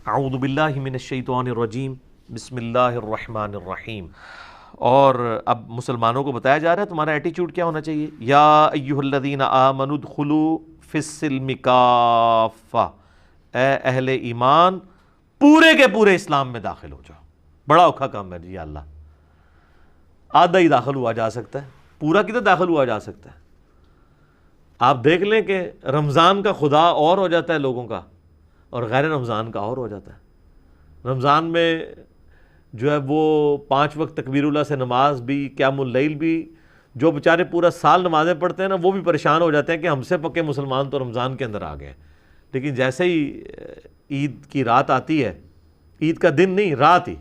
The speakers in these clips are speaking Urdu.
اعوذ باللہ من الشیطان الرجیم، بسم اللہ الرحمن الرحیم۔ اور اب مسلمانوں کو بتایا جا رہا ہے تمہارا ایٹیچیوڈ کیا ہونا چاہیے۔ یا ایھا الذین آمنوا ادخلوا فی السلم کافہ، اے اہل ایمان پورے کے پورے اسلام میں داخل ہو جاؤ۔ بڑا اوکھا کام ہے جی اللہ، آدھا ہی داخل ہوا جا سکتا ہے، پورا کدھر داخل ہوا جا سکتا ہے۔ آپ دیکھ لیں کہ رمضان کا خدا اور ہو جاتا ہے لوگوں کا، اور غیر رمضان کا اور ہو جاتا ہے۔ رمضان میں جو ہے وہ 5 وقت تکبیر اللہ سے نماز بھی، قیام اللیل بھی، جو بیچارے پورا سال نمازیں پڑھتے ہیں نا، وہ بھی پریشان ہو جاتے ہیں کہ ہم سے پکے مسلمان تو رمضان کے اندر آ گئے، لیکن جیسے ہی عید کی رات آتی ہے، عید کا دن نہیں رات ہی،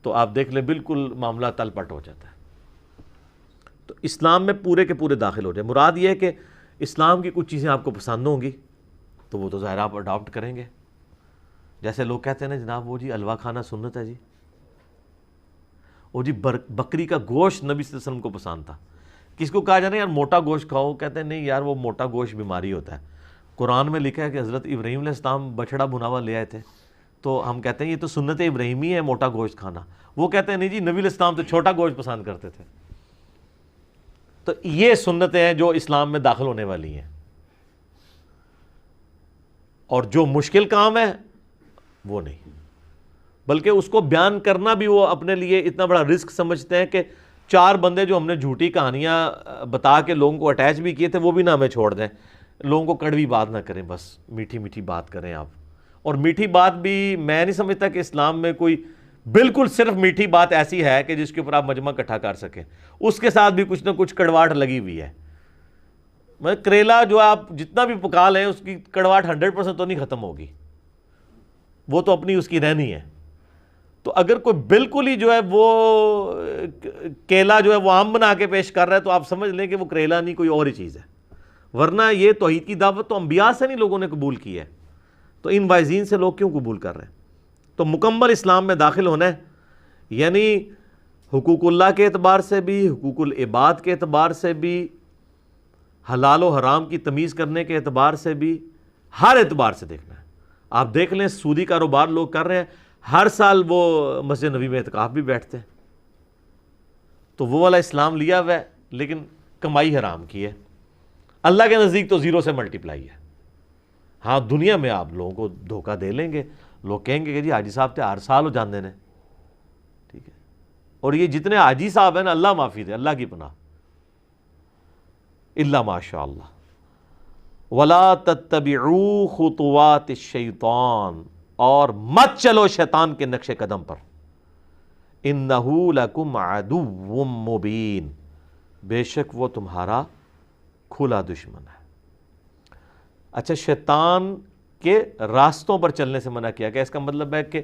تو آپ دیکھ لیں بالکل معاملہ تل پٹ ہو جاتا ہے۔ تو اسلام میں پورے کے پورے داخل ہو جائے۔ مراد یہ ہے کہ اسلام کی کچھ چیزیں آپ کو پسند ہوں گی تو وہ تو ظاہر آپ اڈاپٹ کریں گے۔ جیسے لوگ کہتے ہیں نا جناب وہ جی حلوہ کھانا سنت ہے جی، وہ جی بکری کا گوشت نبی صلی اللہ علیہ وسلم کو پسند تھا۔ کس کو کہا جانا ہے یار موٹا گوشت کھاؤ، کہتے ہیں نہیں یار وہ موٹا گوشت بیماری ہوتا ہے۔ قرآن میں لکھا ہے کہ حضرت ابراہیم علیہ السلام بچڑا بھنا ہوا لے آئے تھے، تو ہم کہتے ہیں یہ تو سنت ابراہیمی ہے موٹا گوشت کھانا۔ وہ کہتے ہیں نہیں جی نبی علیہ السلام تو چھوٹا گوشت پسند کرتے تھے۔ تو یہ سنتیں ہیں جو اسلام میں داخل ہونے والی ہیں، اور جو مشکل کام ہے وہ نہیں، بلکہ اس کو بیان کرنا بھی وہ اپنے لیے اتنا بڑا رسک سمجھتے ہیں کہ 4 بندے جو ہم نے جھوٹی کہانیاں بتا کے لوگوں کو اٹیچ بھی کیے تھے وہ بھی نہ ہمیں چھوڑ دیں، لوگوں کو کڑوی بات نہ کریں، بس میٹھی میٹھی بات کریں آپ۔ اور میٹھی بات بھی میں نہیں سمجھتا کہ اسلام میں کوئی بالکل صرف میٹھی بات ایسی ہے کہ جس کے اوپر آپ مجمع اکٹھا کر سکیں، اس کے ساتھ بھی کچھ نہ کچھ کڑواہٹ لگی ہوئی ہے۔ کریلا جو آپ جتنا بھی پکا لیں اس کی کڑواہٹ 100% تو نہیں ختم ہوگی، وہ تو اپنی اس کی رہنی ہے۔ تو اگر کوئی بالکل ہی جو ہے وہ کیلا جو ہے وہ آم بنا کے پیش کر رہا ہے تو آپ سمجھ لیں کہ وہ کریلا نہیں کوئی اور ہی چیز ہے، ورنہ یہ توحید کی دعوت تو انبیاء سے نہیں لوگوں نے قبول کی ہے، تو ان وائزین سے لوگ کیوں قبول کر رہے ہیں؟ تو مکمل اسلام میں داخل ہونا ہے، یعنی حقوق اللہ کے اعتبار سے بھی، حقوق العباد کے اعتبار سے بھی، حلال و حرام کی تمیز کرنے کے اعتبار سے بھی، ہر اعتبار سے دیکھنا ہے۔ آپ دیکھ لیں سودی کاروبار لوگ کر رہے ہیں، ہر سال وہ مسجد نبی میں اعتکاف بھی بیٹھتے ہیں، تو وہ والا اسلام لیا ہوا ہے لیکن کمائی حرام کی ہے۔ اللہ کے نزدیک تو 0 سے ملٹیپلائی ہے۔ ہاں دنیا میں آپ لوگوں کو دھوکہ دے لیں گے، لوگ کہیں گے کہ جی حاجی صاحب تے ہر سال ہو جاندے نے، ٹھیک ہے، اور یہ جتنے حاجی صاحب ہیں نا اللہ معافی دے، اللہ کی پناہ، الا ماشاء اللہ۔ ولا تتبعوا خطوات الشیطان، اور مت چلو شیطان کے نقش قدم پر، انہ لکم عدو مبین، بے شک وہ تمہارا کھلا دشمن ہے۔ اچھا شیطان کے راستوں پر چلنے سے منع کیا گیا، اس کا مطلب ہے کہ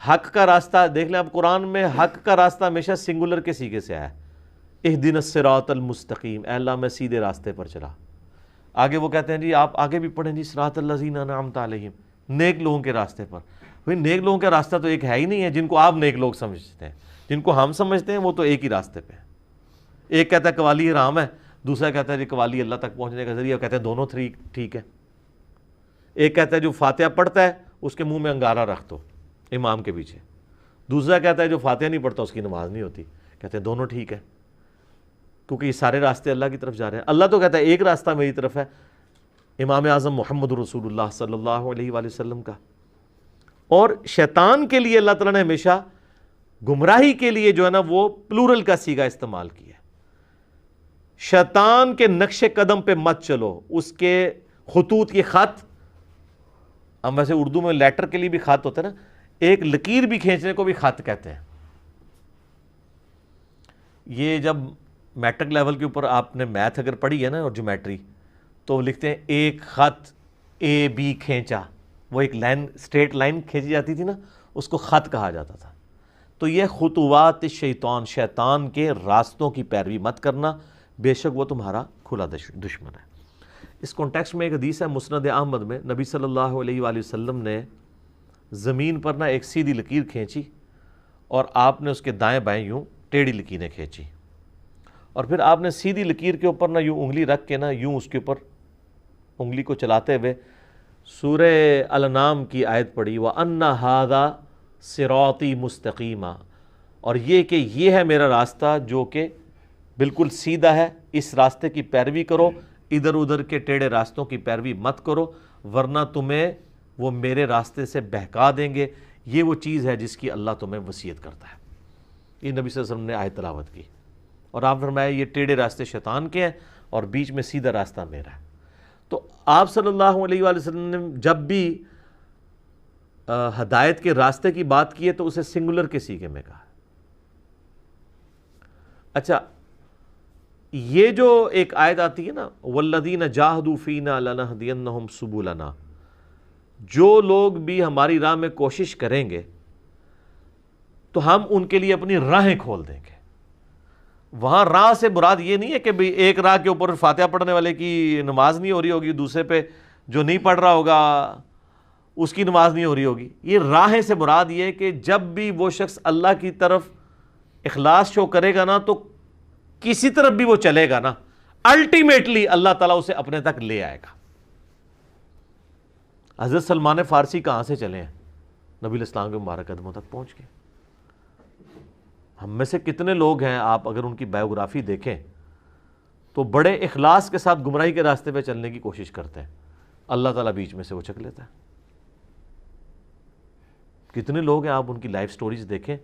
حق کا راستہ دیکھ لیں آپ، قرآن میں حق کا راستہ ہمیشہ سنگولر کے سیغے سے آیا ہے، اہدنا الصراط المستقیم، اے اللہ میں سیدھے راستے پر چلا۔ آگے وہ کہتے ہیں جی آپ آگے بھی پڑھیں جی صراط الذین انعمت علیہم، نیک لوگوں کے راستے پر۔ بھئی نیک لوگوں کا راستہ تو ایک ہے ہی نہیں ہے، جن کو آپ نیک لوگ سمجھتے ہیں، جن کو ہم سمجھتے ہیں وہ تو ایک ہی راستے پہ ہیں۔ ایک کہتا ہے قوالی حرام ہے، دوسرا کہتا ہے جی قوالی اللہ تک پہنچنے کا ذریعہ، کہتے ہیں دونوں ٹھیک ہے۔ ایک کہتا ہے جو فاتحہ پڑھتا ہے اس کے منہ میں انگارہ رکھ دو امام کے پیچھے، دوسرا کہتا ہے جو فاتحہ نہیں پڑھتا اس کی نماز نہیں ہوتی، کہتے ہیں دونوں ٹھیک ہے، کیونکہ یہ سارے راستے اللہ کی طرف جا رہے ہیں۔ اللہ تو کہتا ہے ایک راستہ میری طرف ہے، امام اعظم محمد رسول اللہ صلی اللہ علیہ وآلہ وسلم کا۔ اور شیطان کے لیے اللہ تعالیٰ نے ہمیشہ گمراہی کے لیے جو ہے نا وہ پلورل کا صیغہ استعمال کیا ہے۔ شیطان کے نقش قدم پہ مت چلو، اس کے خطوط، یہ خط، ہم ویسے اردو میں لیٹر کے لیے بھی خط ہوتا ہے نا، ایک لکیر بھی کھینچنے کو بھی خط کہتے ہیں۔ یہ جب میٹرک لیول کے اوپر آپ نے میتھ اگر پڑھی ہے نا اور جیومیٹری، تو وہ لکھتے ہیں ایک خط اے بی کھینچا، وہ ایک لائن اسٹریٹ لائن کھینچی جاتی تھی نا، اس کو خط کہا جاتا تھا۔ تو یہ خطوات شیطان، شیطان کے راستوں کی پیروی مت کرنا، بے شک وہ تمہارا کھلا دشمن ہے۔ اس کانٹیکسٹ میں ایک حدیث ہے مسند احمد میں، نبی صلی اللہ علیہ وآلہ وسلم نے زمین پر نہ ایک سیدھی لکیر کھینچی اور آپ نے اس کے دائیں بائیں یوں ٹیڑھی لکیریں کھینچی، اور پھر آپ نے سیدھی لکیر کے اوپر نہ یوں انگلی رکھ کے نہ یوں اس کے اوپر انگلی کو چلاتے ہوئے سورہ الانعام کی آیت پڑھی وَأَنَّ هَذَا صِرَاطِي مُسْتَقِيمًا، اور یہ کہ یہ ہے میرا راستہ جو کہ بالکل سیدھا ہے، اس راستے کی پیروی کرو، ادھر ادھر کے ٹیڑھے راستوں کی پیروی مت کرو ورنہ تمہیں وہ میرے راستے سے بہکا دیں گے۔ یہ وہ چیز ہے جس کی اللہ تمہیں وصیت کرتا ہے۔ یہ نبی صلی اللہ علیہ وسلم نے آیت تلاوت کی اور آپ فرمایا یہ ٹیڑھے راستے شیطان کے ہیں اور بیچ میں سیدھا راستہ میرا ہے۔ تو آپ صلی اللہ علیہ وآلہ وسلم نے جب بھی ہدایت کے راستے کی بات کی ہے تو اسے سنگولر کے سیغے میں کہا۔ اچھا، یہ جو ایک آیت آتی ہے نا والذین جاہدوا فینا لنہدینہم سبلنا، جو لوگ بھی ہماری راہ میں کوشش کریں گے تو ہم ان کے لیے اپنی راہیں کھول دیں گے۔ وہاں راہ سے مراد یہ نہیں ہے کہ بھئی ایک راہ کے اوپر فاتحہ پڑھنے والے کی نماز نہیں ہو رہی ہوگی، دوسرے پہ جو نہیں پڑھ رہا ہوگا اس کی نماز نہیں ہو رہی ہوگی۔ یہ راہیں سے مراد یہ ہے کہ جب بھی وہ شخص اللہ کی طرف اخلاص شو کرے گا نا تو کسی طرف بھی وہ چلے گا نا، الٹیمیٹلی اللہ تعالیٰ اسے اپنے تک لے آئے گا۔ حضرت سلمان فارسی کہاں سے چلے ہیں؟ نبی الاسلام کے مبارک قدموں تک پہنچ گئے۔ ہم میں سے کتنے لوگ ہیں، آپ اگر ان کی بایوگرافی دیکھیں تو بڑے اخلاص کے ساتھ گمراہی کے راستے پہ چلنے کی کوشش کرتے ہیں، اللہ تعالیٰ بیچ میں سے وہ چک لیتا ہے۔ کتنے لوگ ہیں، آپ ان کی لائف سٹوریز دیکھیں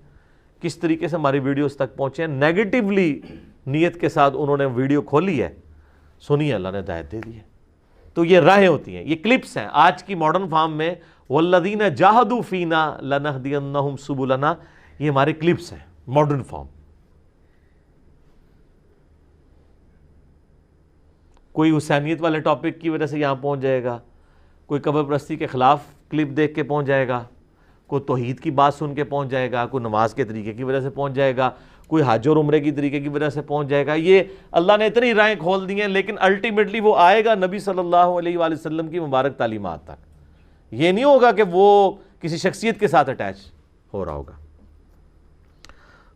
کس طریقے سے ہماری ویڈیوز تک پہنچے ہیں، نیگیٹیولی نیت کے ساتھ انہوں نے ویڈیو کھولی ہے، سنی ہے، اللہ نے ہدایت دے دی ہے۔ تو یہ راہیں ہوتی ہیں، یہ کلپس ہیں آج کی ماڈرن فارم میں۔ والذین جاہدوا فینا لنہدینہم سبلنا، یہ ہمارے کلپس ہیں ماڈرن فارم۔ کوئی حسینیت والے ٹاپک کی وجہ سے یہاں پہنچ جائے گا، کوئی قبر پرستی کے خلاف کلپ دیکھ کے پہنچ جائے گا، کوئی توحید کی بات سن کے پہنچ جائے گا، کوئی نماز کے طریقے کی وجہ سے پہنچ جائے گا، کوئی حج اور عمرے کی طریقے کی وجہ سے پہنچ جائے گا۔ یہ اللہ نے اتنی راہیں کھول دی ہیں، لیکن الٹیمیٹلی وہ آئے گا نبی صلی اللہ علیہ وآلہ وسلم کی مبارک تعلیمات تک۔ یہ نہیں ہوگا کہ وہ کسی شخصیت کے ساتھ اٹیچ ہو رہا ہوگا۔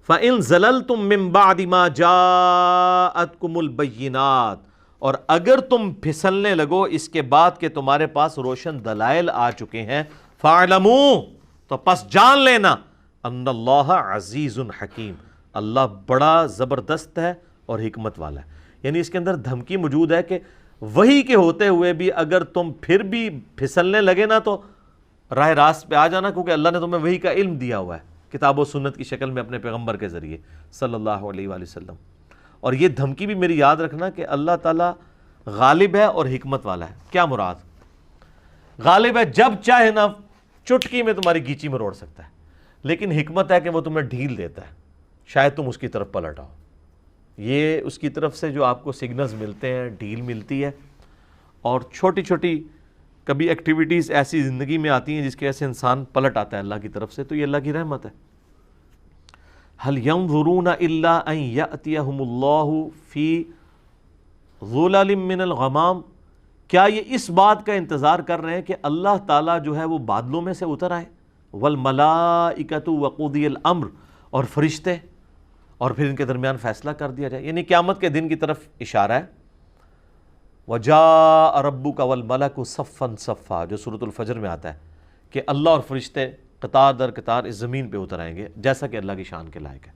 فَإِن زَلَلْتُم مِّن بَعْدِ مَا جَاءَتْكُمُ الْبَيِّنَاتُ، اور اگر تم پھسلنے لگو اس کے بعد کہ تمہارے پاس روشن دلائل آ چکے ہیں، فَاعْلَمُوا، تو پس جان لینا، ان اللہ عزیز حکیم، اللہ بڑا زبردست ہے اور حکمت والا ہے۔ یعنی اس کے اندر دھمکی موجود ہے کہ وحی کے ہوتے ہوئے بھی اگر تم پھر بھی پھسلنے لگے نا تو راہ راست پہ آ جانا، کیونکہ اللہ نے تمہیں وحی کا علم دیا ہوا ہے کتاب و سنت کی شکل میں اپنے پیغمبر کے ذریعے صلی اللہ علیہ وآلہ وسلم۔ اور یہ دھمکی بھی میری یاد رکھنا کہ اللہ تعالیٰ غالب ہے اور حکمت والا ہے۔ کیا مراد؟ غالب ہے، جب چاہے نا چٹکی میں تمہاری گیچی میں روڑ سکتا ہے، لیکن حکمت ہے کہ وہ تمہیں ڈھیل دیتا ہے، شاید تم اس کی طرف پلٹ آؤ۔ یہ اس کی طرف سے جو آپ کو سگنلز ملتے ہیں، ڈھیل ملتی ہے، اور چھوٹی چھوٹی کبھی ایکٹیویٹیز ایسی زندگی میں آتی ہیں جس کی وجہ سے انسان پلٹ آتا ہے اللہ کی طرف سے، تو یہ اللہ کی رحمت ہے۔ هل ينظرون الا ان ياتيهم الله في ظلل من الغمام، کیا یہ اس بات کا انتظار کر رہے ہیں کہ اللہ تعالیٰ جو ہے وہ بادلوں میں سے اتر آئے، والملائکۃ وقضی الامر، اور فرشتے، اور پھر ان کے درمیان فیصلہ کر دیا جائے، یعنی قیامت کے دن کی طرف اشارہ ہے۔ وجاء ربک والملک صفا صفا، جو سورۃ الفجر میں آتا ہے کہ اللہ اور فرشتے قطار در قطار اس زمین پہ اتر آئیں گے، جیسا کہ اللہ کی شان کے لائق ہے۔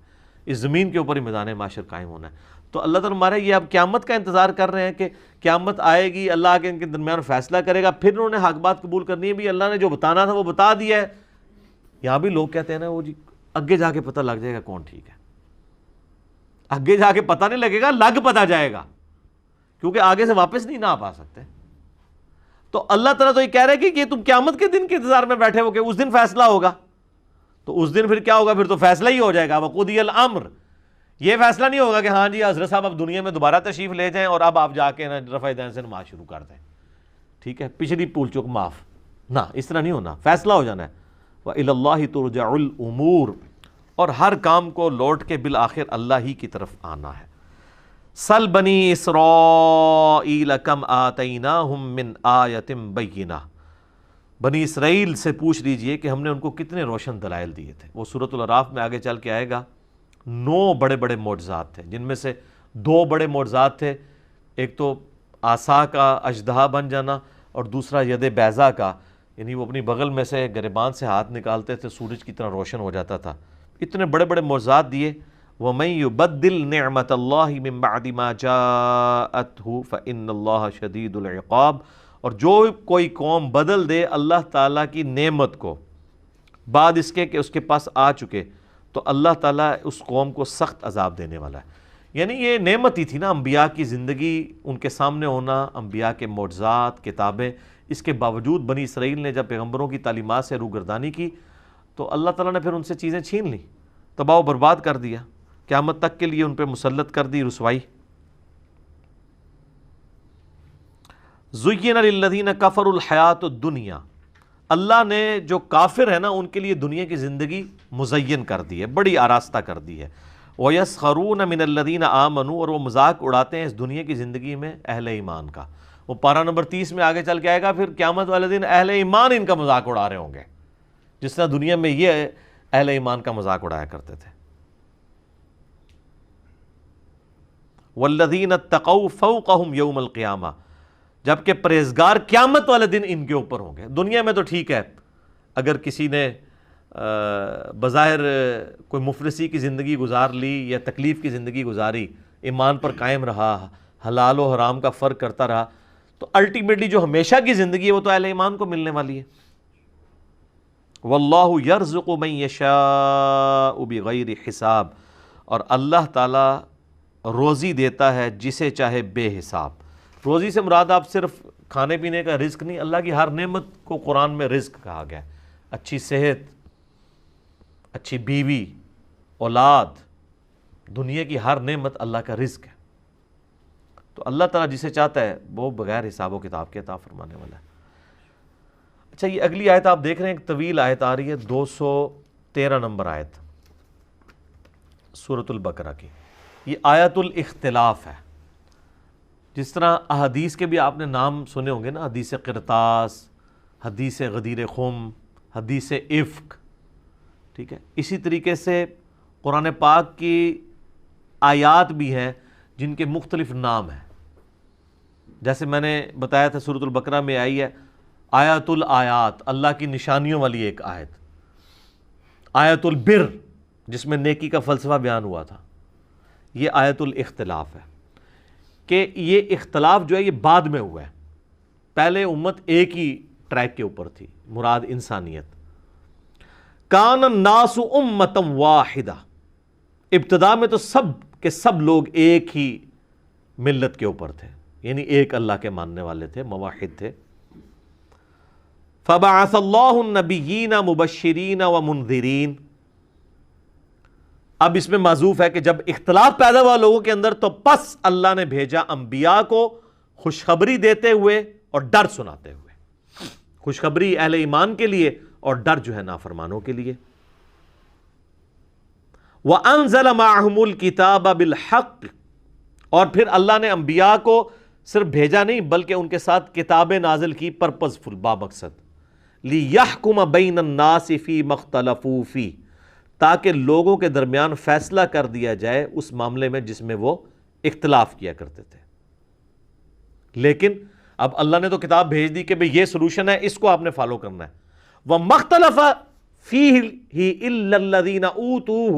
اس زمین کے اوپر ہی میدان معاشر قائم ہونا ہے۔ تو اللہ تعالیٰ ہمارے یہ اب قیامت کا انتظار کر رہے ہیں کہ قیامت آئے گی، اللہ آ کے ان کے درمیان فیصلہ کرے گا، پھر انہوں نے حق بات قبول کرنی ہے، بھی اللہ نے جو بتانا تھا وہ بتا دیا ہے۔ یہاں بھی لوگ کہتے ہیں نا وہ جی اگے جا کے پتہ لگ جائے گا کون ٹھیک ہے۔ آگے جا کے پتہ نہیں لگے گا، لگ پتہ جائے گا، کیونکہ آگے سے واپس نہیں نہ آ پا سکتے۔ تو اللہ تعالیٰ تو یہ کہہ رہے کہ تم قیامت کے دن کے انتظار میں بیٹھے ہو کہ اس دن فیصلہ ہوگا، تو اس دن پھر کیا ہوگا؟ پھر تو فیصلہ ہی ہو جائے گا، وقضی الامر۔ یہ فیصلہ نہیں ہوگا کہ ہاں جی حضرت صاحب اب دنیا میں دوبارہ تشریف لے جائیں اور اب آپ جا کے رفع دین سے نماز شروع کر دیں، ٹھیک ہے، پچھلی پول چوک معاف، نہ اس طرح نہیں ہونا، فیصلہ ہو جانا ہے۔ وَإِلَى اللَّهِ تُرْجَعُ الْأُمُورُ، اور ہر کام کو لوٹ کے بالآخر اللہ ہی کی طرف آنا ہے۔ سل بنی اسرائیل کم آتیناہم من آیۃ بینہ، بنی اسرائیل سے پوچھ لیجئے کہ ہم نے ان کو کتنے روشن دلائل دیے تھے۔ وہ سورۃ الاعراف میں آگے چل کے آئے گا، 9 بڑے بڑے معجزات تھے، جن میں سے 2 بڑے معجزات تھے، ایک تو عصا کا اژدہا بن جانا، اور دوسرا ید بیضا کا، یعنی وہ اپنی بغل میں سے گریبان سے ہاتھ نکالتے تھے، سورج کی طرح روشن ہو جاتا تھا. اتنے بڑے بڑے معجزات دیے. وَمَن يُبَدِّلْ نِعْمَةَ اللَّهِ مِن بَعْدِ مَا جَاءَتْهُ فَإِنَّ اللَّهَ شَدِيدُ الْعِقَابِ. اور جو کوئی قوم بدل دے اللہ تعالیٰ کی نعمت کو بعد اس کے کہ اس کے پاس آ چکے، تو اللہ تعالیٰ اس قوم کو سخت عذاب دینے والا ہے. یعنی یہ نعمت ہی تھی نا، انبیاء کی زندگی، ان کے سامنے ہونا، انبیاء کے معجزات، کتابیں. اس کے باوجود بنی اسرائیل نے جب پیغمبروں کی تعلیمات سے روگردانی کی تو اللہ تعالیٰ نے پھر ان سے چیزیں چھین لیں، تباہ و برباد کر دیا، قیامت تک کے لیے ان پہ مسلط کر دی رسوائی. زُيِّنَ لِلَّذِينَ كَفَرُوا الْحَيَاةُ الدُّنْيَا. اللہ نے جو کافر ہے نا ان کے لیے دنیا کی زندگی مزین کر دی ہے، بڑی آراستہ کر دی ہے. وَيَسْخَرُونَ مِنَ الَّذِينَ آمَنُوا. اور وہ مذاق اڑاتے ہیں اس دنیا کی زندگی میں اہل ایمان کا. وہ پارہ نمبر 30 میں آگے چل کے آئے گا، پھر قیامت والے دن اہل ایمان ان کا مذاق اڑا رہے ہوں گے، جس طرح دنیا میں یہ اہل ایمان کا مذاق اڑایا کرتے تھے. وَالَّذِينَ اتَّقَوْا فَوْقَهُمْ يَوْمَ الْقِيَامَةِ. جبکہ پرہیزگار قیامت والے دن ان کے اوپر ہوں گے. دنیا میں تو ٹھیک ہے، اگر کسی نے بظاہر کوئی مفلسی کی زندگی گزار لی یا تکلیف کی زندگی گزاری، ایمان پر قائم رہا، حلال و حرام کا فرق کرتا رہا، تو الٹیمیٹلی جو ہمیشہ کی زندگی ہے وہ تو اہل ایمان کو ملنے والی ہے. واللہ یرزق من یشاء بغیر حساب. اور اللہ تعالیٰ روزی دیتا ہے جسے چاہے بے حساب. روزی سے مراد آپ صرف کھانے پینے کا رزق نہیں، اللہ کی ہر نعمت کو قرآن میں رزق کہا گیا ہے. اچھی صحت، اچھی بیوی، اولاد، دنیا کی ہر نعمت اللہ کا رزق ہے. تو اللہ تعالیٰ جسے چاہتا ہے وہ بغیر حساب و کتاب کے عطا فرمانے والا ہے. اچھا، یہ اگلی آیت آپ دیکھ رہے ہیں، ایک طویل آیت آ رہی ہے، 213 نمبر آیت سورۃ البقرہ کی. یہ آیت الاختلاف ہے. جس طرح احادیث کے بھی آپ نے نام سنے ہوں گے نا، حدیث قرطاس، حدیث غدیر خم، حدیث افک، ٹھیک ہے، اسی طریقے سے قرآن پاک کی آیات بھی ہیں جن کے مختلف نام ہیں. جیسے میں نے بتایا تھا سورۃ البقرہ میں آئی ہے آیت الآیات، اللہ کی نشانیوں والی ایک آیت. آیت البر، جس میں نیکی کا فلسفہ بیان ہوا تھا. یہ آیت الاختلاف ہے کہ یہ اختلاف جو ہے یہ بعد میں ہوا ہے. پہلے امت ایک ہی ٹریک کے اوپر تھی، مراد انسانیت. کان الناس امۃ واحدہ. ابتدا میں تو سب کے سب لوگ ایک ہی ملت کے اوپر تھے، یعنی ایک اللہ کے ماننے والے تھے، موحد تھے. فبعث اللہ النبیین مبشرین ومنذرین. اب اس میں معذوف ہے کہ جب اختلاف پیدا ہوا لوگوں کے اندر تو پس اللہ نے بھیجا انبیاء کو خوشخبری دیتے ہوئے اور ڈر سناتے ہوئے. خوشخبری اہل ایمان کے لیے اور ڈر جو ہے نافرمانوں کے لیے. وَأَنزَلَ مَعَهُمُ الْكِتَابَ بِالْحَقِّ. اور پھر اللہ نے انبیاء کو صرف بھیجا نہیں بلکہ ان کے ساتھ کتابیں نازل کی پرپزفل، بامقصد. لِيَحْكُمَ بَيْنَ النَّاسِ فِي مَا اخْتَلَفُوا فِيهِ. تاکہ لوگوں کے درمیان فیصلہ کر دیا جائے اس معاملے میں جس میں وہ اختلاف کیا کرتے تھے. لیکن اب اللہ نے تو کتاب بھیج دی کہ بھئی یہ سلوشن ہے، اس کو آپ نے فالو کرنا ہے. وَمَا اخْتَلَفَ فِيهِ إِلَّا الَّذِينَ أُوتُوهُ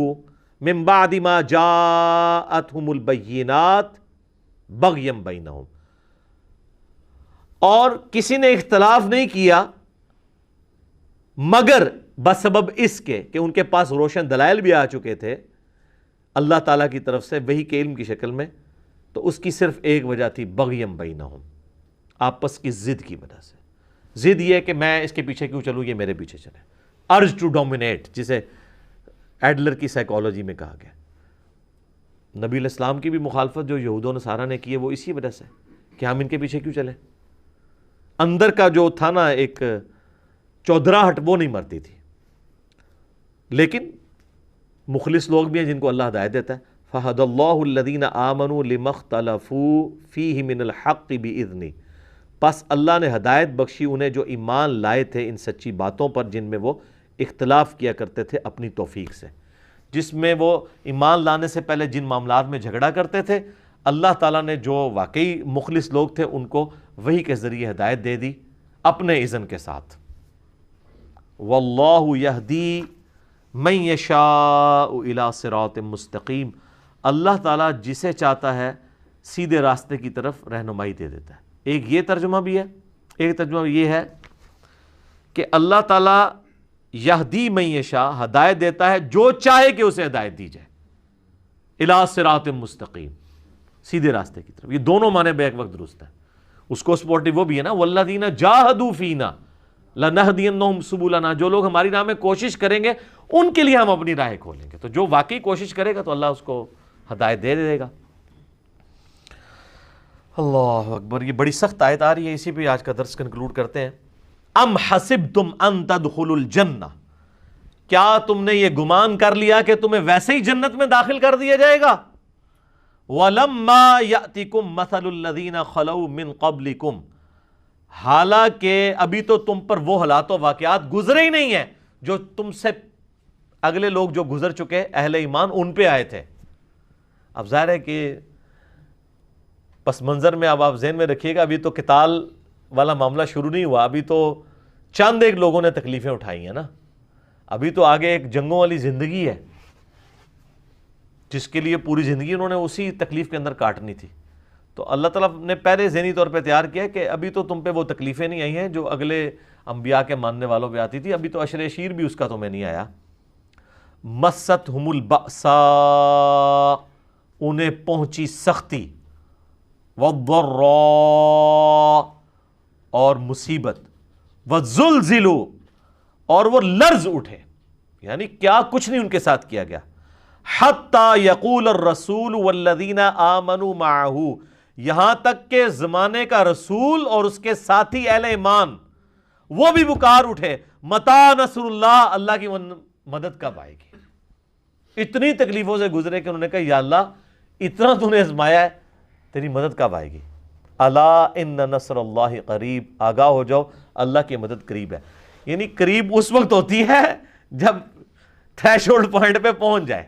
مِن بَعْدِ مَا جَاءَتْهُمُ الْبَيِّنَاتُ بَغْيًا بَيْنَهُمْ. اور کسی نے اختلاف نہیں کیا مگر بسبب اس کے کہ ان کے پاس روشن دلائل بھی آ چکے تھے اللہ تعالیٰ کی طرف سے وحی کے علم کی شکل میں. تو اس کی صرف ایک وجہ تھی، بغیم بینہم، آپس کی ضد کی وجہ سے. ضد یہ کہ میں اس کے پیچھے کیوں چلوں، یہ میرے پیچھے چلے. ارج ٹو ڈومینیٹ، جسے ایڈلر کی سائیکالوجی میں کہا گیا. نبی علیہ السلام کی بھی مخالفت جو یہود و نصارہ نے کی ہے وہ اسی وجہ سے کہ ہم ان کے پیچھے کیوں چلیں. اندر کا جو تھا نا ایک چودراہٹ، وہ نہیں مرتی تھی. لیکن مخلص لوگ بھی ہیں جن کو اللہ ہدایت دیتا ہے. فَهَدَى اللَّهُ الَّذِينَ آمَنُوا لِمَا اخْتَلَفُوا فِيهِ مِنَ الْحَقِّ بِإِذْنِهِ. پس اللہ نے ہدایت بخشی انہیں جو ایمان لائے تھے ان سچی باتوں پر جن میں وہ اختلاف کیا کرتے تھے اپنی توفیق سے. جس میں وہ ایمان لانے سے پہلے جن معاملات میں جھگڑا کرتے تھے، اللہ تعالیٰ نے جو واقعی مخلص لوگ تھے ان کو وحی کے ذریعے ہدایت دے دی اپنے اذن کے ساتھ. واللہ یہدی من یشاء الی صراط مستقیم، اللہ تعالیٰ جسے چاہتا ہے سیدھے راستے کی طرف رہنمائی دے دیتا ہے. ایک یہ ترجمہ بھی ہے، ایک ترجمہ یہ ہے کہ اللہ تعالیٰ یہدی من یشاء ہدایت دیتا ہے جو چاہے کہ اسے ہدایت دی جائے، الی صراط مستقیم سیدھے راستے کی طرف. یہ دونوں معنی بیک وقت درست ہیں. اس کو سپورٹیو وہ بھی ہے نا، والذین جاہدوا فینا لنہدینہم سبلنا، جو لوگ ہماری راہ میں کوشش کریں گے ان کے لیے ہم اپنی راہ کھولیں گے. تو جو واقعی کوشش کرے گا تو اللہ اس کو ہدایت دے دے گا. اللہ اکبر. یہ بڑی سخت آیت آ رہی ہے، اسی پہ آج کا درس کنکلوڈ کرتے ہیں. ام حسبتم ان تدخلوا الجنہ، کیا تم نے یہ گمان کر لیا کہ تمہیں ویسے ہی جنت میں داخل کر دیا جائے گا؟ وَلَمَّا يَأْتِكُمْ مَثَلُ الَّذِينَ خَلَوْا مِن قَبْلِكُمْ، حالانکہ ابھی تو تم پر وہ حالات و واقعات گزرے ہی نہیں ہیں جو تم سے اگلے لوگ جو گزر چکے اہل ایمان ان پہ آئے تھے. اب ظاہر ہے کہ پس منظر میں اب آپ ذہن میں رکھیے گا، ابھی تو قتال والا معاملہ شروع نہیں ہوا، ابھی تو چند ایک لوگوں نے تکلیفیں اٹھائی ہیں نا. ابھی تو آگے ایک جنگوں والی زندگی ہے جس کے لیے پوری زندگی انہوں نے اسی تکلیف کے اندر کاٹنی تھی. تو اللہ تعالیٰ نے پہلے ذہنی طور پہ تیار کیا کہ ابھی تو تم پہ وہ تکلیفیں نہیں آئی ہیں جو اگلے انبیاء کے ماننے والوں پہ آتی تھی. ابھی تو عشر شیر بھی اس کا تمہیں نہیں آیا. مستہم البأساء، انہیں پہنچی سختی، والضراء، اور مصیبت، والزلزلوا، اور وہ لرز اٹھے، یعنی کیا کچھ نہیں ان کے ساتھ کیا گیا. حتی یقول الرسول والذین آمنوا معہ، یہاں تک کہ زمانے کا رسول اور اس کے ساتھی اہل ایمان وہ بھی پکار اٹھے، متی نصر اللہ، اللہ کی مدد کب آئے گی. اتنی تکلیفوں سے گزرے کہ انہوں نے کہا یا اللہ اتنا تو نے آزمایا ہے، تیری مدد کب آئے گی. الا ان نصر اللہ قریب، آگاہ ہو جاؤ اللہ کی مدد قریب ہے. یعنی قریب اس وقت ہوتی ہے جب تھریش ہولڈ پوائنٹ پہ پہنچ جائے.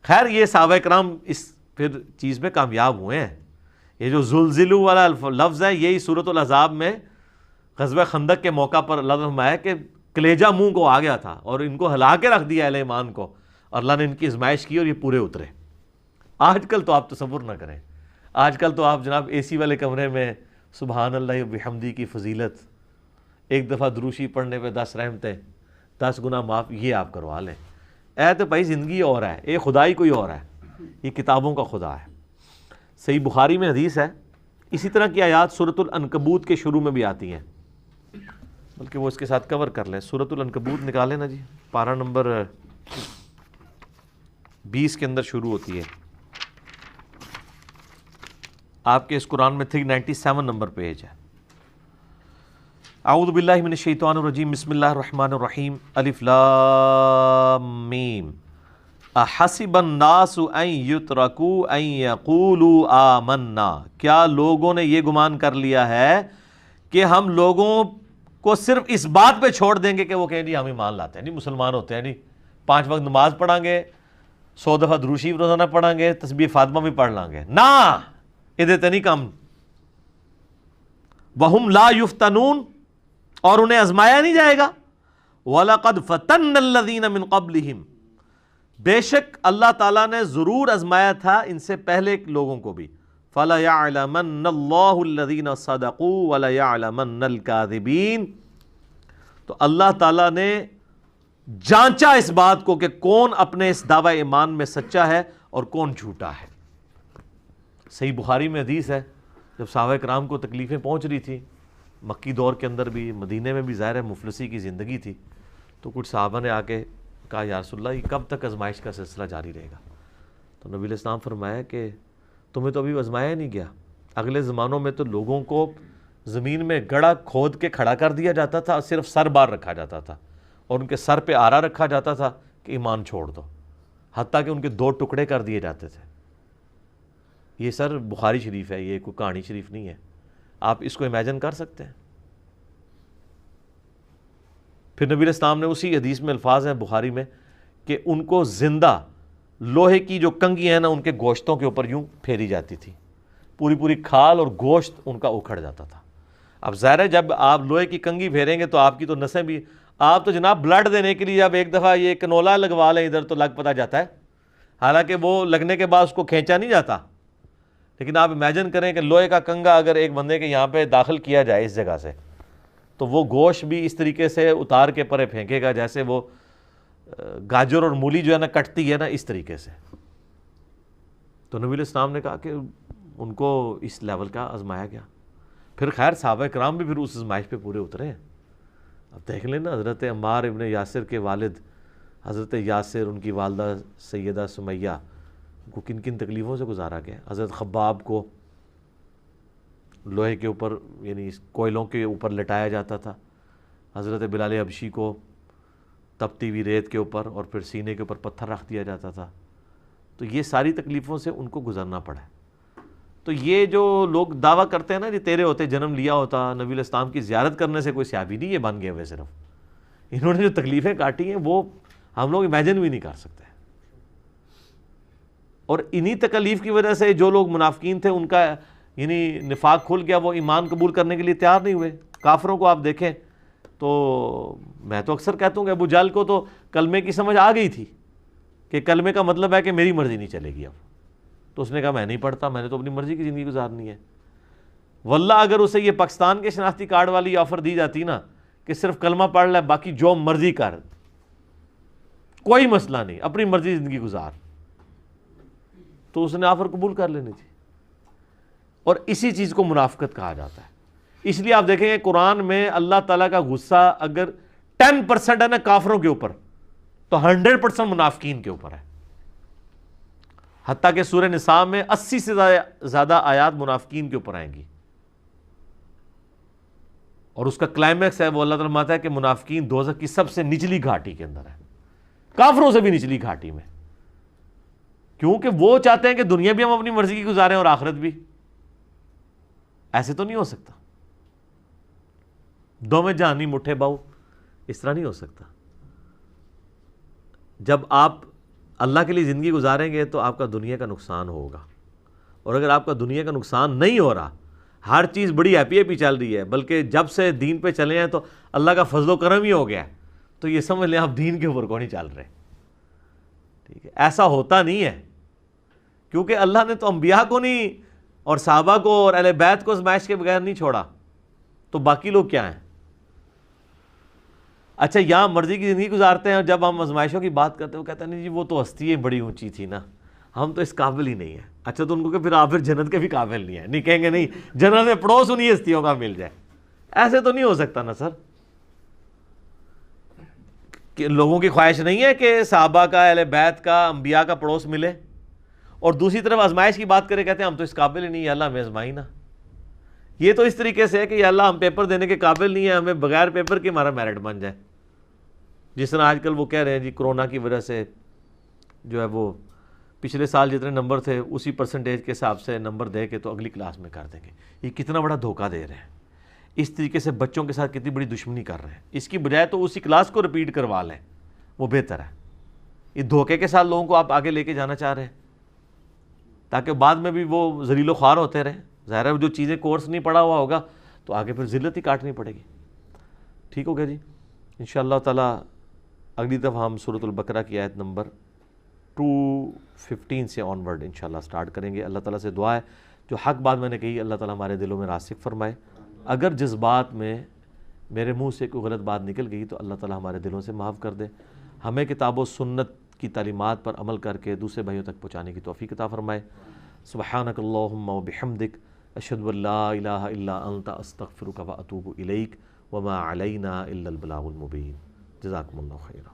خیر یہ صحابہ کرام اس پھر چیز میں کامیاب ہوئے ہیں. یہ جو زلزلو والا لفظ ہے یہی سورۃ الاحزاب میں غزوہ خندق کے موقع پر اللہ نے فرمایا کہ کلیجہ منہ کو آ گیا تھا اور ان کو ہلا کے رکھ دیا اہل ایمان کو، اور اللہ نے ان کی آزمائش کی اور یہ پورے اترے. آج کل تو آپ تصور نہ کریں، آج کل تو آپ جناب اے سی والے کمرے میں سبحان اللہ وبحمدہ کی فضیلت، ایک دفعہ دروشی پڑھنے پہ 10 رحمتیں، 10 گناہ معاف، یہ آپ کروا لیں. اے تو بھائی زندگی اور ہے، اے خدائی کوئی اور ہے، یہ کتابوں کا خدا ہے. صحیح بخاری میں حدیث ہے، اسی طرح کی آیات سورۃ العنکبوت کے شروع میں بھی آتی ہیں، بلکہ وہ اس کے ساتھ کور کر لیں. سورۃ العنکبوت نکالیں نا جی، پارہ نمبر 20 کے اندر شروع ہوتی ہے. آپ کے اس قرآن میں 397 نمبر پیج ہے. اعوذ باللہ من الشیطان الرجیم، بسم اللہ الرحمن الرحیم. الف لام میم. احسب الناس ان یترکوا ان یقولوا آمنا، کیا لوگوں نے یہ گمان کر لیا ہے کہ ہم لوگوں کو صرف اس بات پہ چھوڑ دیں گے کہ وہ کہیں جی ہم ایمان لاتے ہیں، نہیں مسلمان ہوتے ہیں، نہیں 5 وقت نماز پڑھیں گے، 100 دفعہ درود شریف روزانہ پڑھیں گے، تسبیح فاطمہ بھی پڑھ لیں گے. نہ ادھر نہیں کم. وہم لا یفتنون، اور انہیں آزمایا نہیں جائے گا. وَلَقَدْ فَتَنَّ الَّذِينَ مِن قَبْلِهِمْ، بے شک اللہ تعالیٰ نے ضرور آزمایا تھا ان سے پہلے لوگوں کو بھی. فَلَيَعْلَمَنَّ اللَّهُ الَّذِينَ صَدَقُوا وَلَيَعْلَمَنَّ الْكَاذِبِينَ، تو اللہ تعالیٰ نے جانچا اس بات کو کہ کون اپنے اس دعوی ایمان میں سچا ہے اور کون جھوٹا ہے. صحیح بخاری میں حدیث ہے، جب صحابہ کرام کو تکلیفیں پہنچ رہی تھی مکی دور کے اندر بھی، مدینے میں بھی ظاہر ہے مفلسی کی زندگی تھی، تو کچھ صحابہ نے آ کے کہا یا رسول اللہ یہ کب تک آزمائش کا سلسلہ جاری رہے گا؟ تو نبی علیہ السلام فرمایا کہ تمہیں تو ابھی آزمایا نہیں گیا. اگلے زمانوں میں تو لوگوں کو زمین میں گڑھا کھود کے کھڑا کر دیا جاتا تھا، صرف سر بار رکھا جاتا تھا اور ان کے سر پہ آرا رکھا جاتا تھا کہ ایمان چھوڑ دو، حتیٰ کہ ان کے 2 ٹکڑے کر دیے جاتے تھے. یہ سر بخاری شریف ہے، یہ کوئی کہانی شریف نہیں ہے. آپ اس کو امیجن کر سکتے ہیں؟ پھر نبی علیہ السلام نے اسی حدیث میں الفاظ ہیں بخاری میں کہ ان کو زندہ لوہے کی جو کنگھی ہیں نا ان کے گوشتوں کے اوپر یوں پھیری جاتی تھی، پوری پوری کھال اور گوشت ان کا اکھڑ جاتا تھا. اب ظاہر ہے جب آپ لوہے کی کنگھی پھیریں گے تو آپ کی تو نسیں بھی، آپ تو جناب بلڈ دینے کے لیے جب ایک دفعہ یہ کنولا لگوا لیں ادھر تو لگ پتہ جاتا ہے، حالانکہ وہ لگنے کے بعد اس کو کھینچا نہیں جاتا، لیکن آپ امیجن کریں کہ لوہے کا کنگا اگر ایک بندے کے یہاں پہ داخل کیا جائے اس جگہ سے، تو وہ گوشت بھی اس طریقے سے اتار کے پرے پھینکے گا جیسے وہ گاجر اور مولی جو ہے نا کٹتی ہے نا، اس طریقے سے۔ تو نبی علیہ السلام نے کہا کہ ان کو اس لیول کا آزمایا گیا۔ پھر خیر صحابہ کرام بھی پھر اس آزمائش پہ پورے اترے ہیں۔ اب دیکھ لیں نا حضرت عمار ابن یاسر کے والد حضرت یاسر، ان کی والدہ سیدہ سمیہ کو کن کن تکلیفوں سے گزارا گیا۔ حضرت خباب کو لوہے کے اوپر یعنی کوئلوں کے اوپر لٹایا جاتا تھا، حضرت بلال حبشی کو تپتی ہوئی ریت کے اوپر اور پھر سینے کے اوپر پتھر رکھ دیا جاتا تھا۔ تو یہ ساری تکلیفوں سے ان کو گزرنا پڑا ہے۔ تو یہ جو لوگ دعویٰ کرتے ہیں نا جی تیرے ہوتے جنم لیا ہوتا، نبی علیہ السلام کی زیارت کرنے سے کوئی صحابی نہیں یہ بن گئے ہوئے، صرف انہوں نے جو تکلیفیں کاٹی ہیں وہ ہم لوگ امیجن بھی نہیں کر سکتے۔ اور انہی تکلیف کی وجہ سے جو لوگ منافقین تھے ان کا یعنی نفاق کھل گیا، وہ ایمان قبول کرنے کے لیے تیار نہیں ہوئے۔ کافروں کو آپ دیکھیں تو میں تو اکثر کہتا ہوں کہ ابو جہل کو تو کلمے کی سمجھ آ گئی تھی کہ کلمے کا مطلب ہے کہ میری مرضی نہیں چلے گی اب، تو اس نے کہا میں نہیں پڑھتا، میں نے تو اپنی مرضی کی زندگی گزارنی ہے۔ واللہ اگر اسے یہ پاکستان کے شناختی کارڈ والی آفر دی جاتی نا کہ صرف کلمہ پڑھ لے باقی جو مرضی کر، کوئی مسئلہ نہیں، اپنی مرضی زندگی گزار، تو اس نے آفر قبول کر لینی تھی۔ اور اسی چیز کو منافقت کہا جاتا ہے۔ اس لیے آپ دیکھیں گے قرآن میں اللہ تعالیٰ کا غصہ اگر 10% ہے نا کافروں کے اوپر تو 100% منافقین کے اوپر ہے۔ حتیٰ کہ سورہ نساء میں 80 سے زیادہ آیات منافقین کے اوپر آئیں گی، اور اس کا کلائمیکس ہے وہ اللہ تعالیٰ فرماتا ہے کہ منافقین دوزخ کی سب سے نچلی گھاٹی کے اندر ہے، کافروں سے بھی نچلی گھاٹی میں، کیونکہ وہ چاہتے ہیں کہ دنیا بھی ہم اپنی مرضی کی گزاریں اور آخرت بھی۔ ایسے تو نہیں ہو سکتا، دو میں جہانی مٹھے باؤ، اس طرح نہیں ہو سکتا۔ جب آپ اللہ کے لیے زندگی گزاریں گے تو آپ کا دنیا کا نقصان ہوگا، اور اگر آپ کا دنیا کا نقصان نہیں ہو رہا، ہر چیز بڑی ہیپی ہیپی چل رہی ہے، بلکہ جب سے دین پہ چلے ہیں تو اللہ کا فضل و کرم ہی ہو گیا ہے، تو یہ سمجھ لیں آپ دین کے اوپر کو نہیں چل رہے۔ ٹھیک ہے، ایسا ہوتا نہیں ہے، کیونکہ اللہ نے تو انبیاء کو نہیں اور صحابہ کو اور اہل بیت کو آزمائش کے بغیر نہیں چھوڑا، تو باقی لوگ کیا ہیں؟ اچھا یہاں مرضی کی زندگی گزارتے ہیں، اور جب ہم آزمائشوں کی بات کرتے ہیں وہ کہتے ہیں نہیں جی وہ تو ہستی بڑی اونچی تھی نا، ہم تو اس قابل ہی نہیں ہیں۔ اچھا تو ان کو کہ پھر آپ پھر جنت کے بھی قابل نہیں ہیں، نہیں کہیں گے نہیں جنت میں پڑوس انہی ہستیوں کا مل جائے، ایسے تو نہیں ہو سکتا نا سر۔ کہ لوگوں کی خواہش نہیں ہے کہ صحابہ کا، اہل بیت کا، انبیاء کا پڑوس ملے، اور دوسری طرف آزمائش کی بات کرے کہتے ہیں ہم تو اس قابل ہی نہیں، یا اللہ ہمیں آزمائی نا۔ یہ تو اس طریقے سے ہے کہ یا اللہ ہم پیپر دینے کے قابل نہیں ہیں، ہمیں بغیر پیپر کے ہمارا میرٹ بن جائے۔ جس طرح آج کل وہ کہہ رہے ہیں جی کرونا کی وجہ سے جو ہے وہ پچھلے سال جتنے نمبر تھے اسی پرسنٹیج کے حساب سے نمبر دے کے تو اگلی کلاس میں کر دیں گے۔ یہ کتنا بڑا دھوکہ دے رہے ہیں، اس طریقے سے بچوں کے ساتھ کتنی بڑی دشمنی کر رہے ہیں۔ اس کی بجائے تو اسی کلاس کو رپیٹ کروا لیں، وہ بہتر ہے۔ یہ دھوکے کے ساتھ لوگوں کو آپ آگے لے کے جانا چاہ رہے ہیں تاکہ بعد میں بھی وہ ذلیل و خوار ہوتے رہیں۔ ظاہر ہے جو چیزیں کورس نہیں پڑا ہوا ہوگا تو آگے پھر ذلت ہی کاٹنی پڑے گی۔ ٹھیک ہو گیا جی، انشاءاللہ تعالیٰ اگلی دفعہ ہم سورۃ البقرہ کی آیت نمبر 215 سے آن ورڈ انشاءاللہ سٹارٹ کریں گے۔ اللہ تعالیٰ سے دعا ہے جو حق بات میں نے کہی اللہ تعالیٰ ہمارے دلوں میں راسخ فرمائے، اگر جس بات میں میرے منہ سے کوئی غلط بات نکل گئی تو اللہ تعالیٰ ہمارے دلوں سے معاف کر دے، ہمیں کتاب و سنت کی تعلیمات پر عمل کر کے دوسرے بھائیوں تک پہنچانے کی توفیق عطا فرمائے۔ سبحانک اللہم و بحمدک، اشہد ان لا الہ الا انت، استغفرک و اتوب الیک، وما علینا الا البلاغ المبین۔ جزاکم اللہ خیرا۔